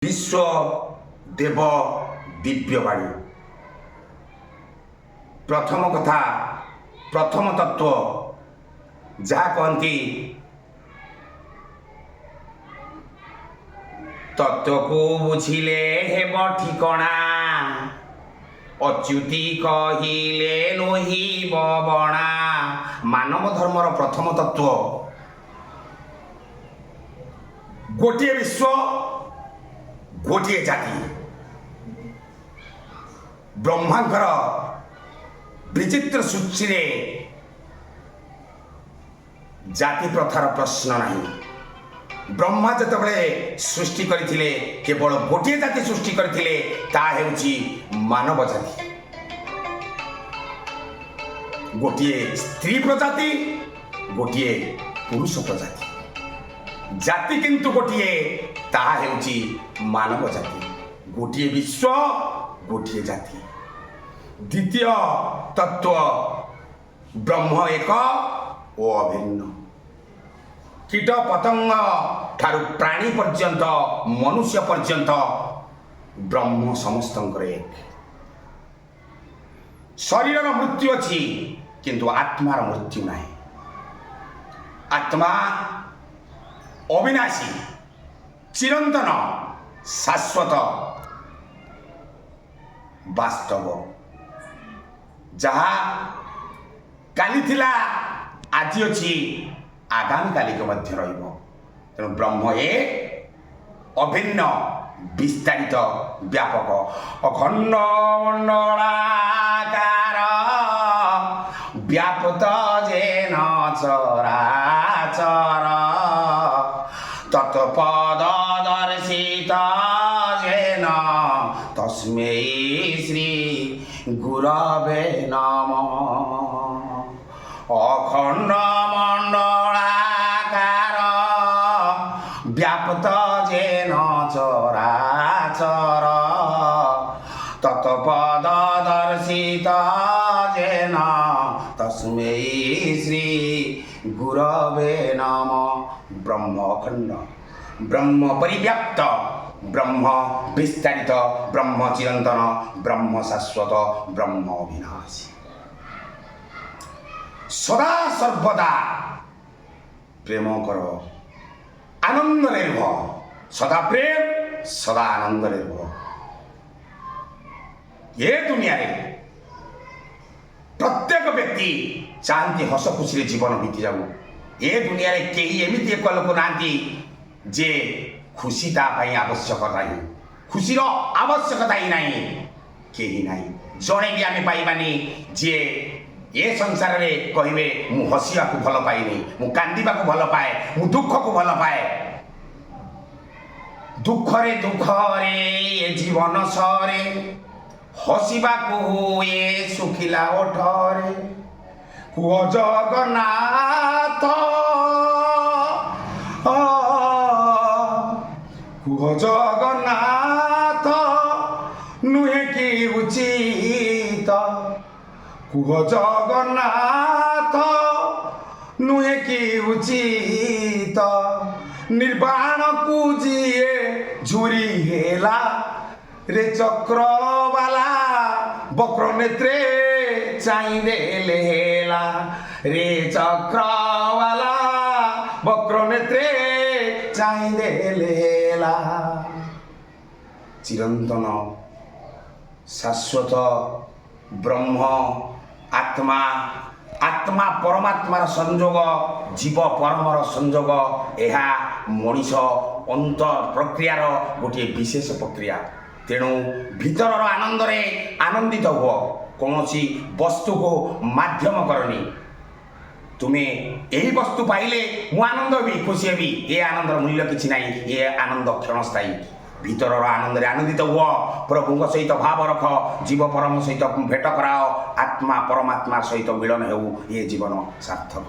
विश्व देव दिव्यवाणी प्रथम कथा प्रथम तत्व जहाँ कहती तत्व को बुझिले हेब ठिकणा अच्युति कहिले लोहिब बणा। मानव धर्मर प्रथम तत्व गोटे विश्व गोटे जाति ब्रह्मांकर विचित्र सूची रे जाति प्रथार प्रश्न नहीं। ब्रह्मा जिते सृष्टि करथिले केवल गोटे जाति सृष्टि करथिले ता हेउची मानव जाति। गोटे स्त्री प्रजाति गोटे पुरुष प्रजाति जाति किंतु गोटे ताहा हेउची मानव जाति। गोटे विश्व गोटे जाति। द्वितीय तत्व ब्रह्म एक ओ अभिन्न। कीट पतंग ठारू प्राणी पर्यंत मनुष्य पर्यंत ब्रह्म समस्तंकर एक। शरीर मृत्यु अच्छी किंतु आत्मार मृत्यु नहीं। आत्मा अविनाशी चिरंतन शाश्वत वास्तव जहा काली थिला आज अच्छी आगामी काली के मध्य रहिबो। तेणु ब्रह्म एक अभिन्न विस्तारित व्यापक अखंड मंडलाकार व्यापत जेन चराचर तत्पद दर्शित जेन तस्मै श्री गुरवे नमः। अखंड मंडलाकार व्याप्त जेन चराचर तत्पद दर्शित जेन तस्मै श्री गुरवे नमः। ब्रह्म अखंड ब्रह्म परिव्याप्त ब्रह्म विस्तारित ब्रह्म चिरंतन ब्रह्म शाश्वत ब्रह्म अविनाशी। सदा सर्वदा प्रेम कर आनंद रे रह। सदा प्रेम सदा आनंद रे रह। ये दुनिया रे प्रत्येक व्यक्ति चाहती हस खुशी जीवन बीती जाऊ। ये दुनिया रे कहीं एमती एक लोक ना जे खुशी तापाई आवश्यक नहीं। खुशीर आवश्यकता ही नहीं कहीं नहीं। जड़े भी आम पाइबानी जे ये संसार रे कहे मु हसिया को भल पाइनी मु कांदिबा को भल पाए मु दुख को भल पाए। दुख रे ये जीवन सरे हसिबा को हुए सुखिला ओठरे हुओ जगन्नाथ हुओ जगन्नाथ नुहे कि उचित कुह जगन्नाथ नुहे कि उचित निर्वाण को जिए झुरी हेला रे चक्रवाला बक्र नेत्रे चाहिए लेला रे चक्रवाला बक्र नेत्रे चाहिए लेला। चिरंतन शाश्वत ब्रह्म आत्मा आत्मा परमात्मार संजोग जीव परमर संजोग यह मनीष अंतर प्रक्रियार गोटे विशेष प्रक्रिया। तेणु भीतर आनंद रे आनंदित हुओ कौन वस्तु को माध्यम करनी। तुम्हें यही वस्तु पाइले मु आनंद भी खुशी भी ये आनंदर मूल्य किसी ना। ये आनंद क्षणस्थायी। भीतर आनंद रे आनंदित हुओ। प्रभु सहित भाव रख। जीव परम सहित भेट कराओ। आत्मा परमात्मा सहित मिलन हो ये जीवन सार्थक हो।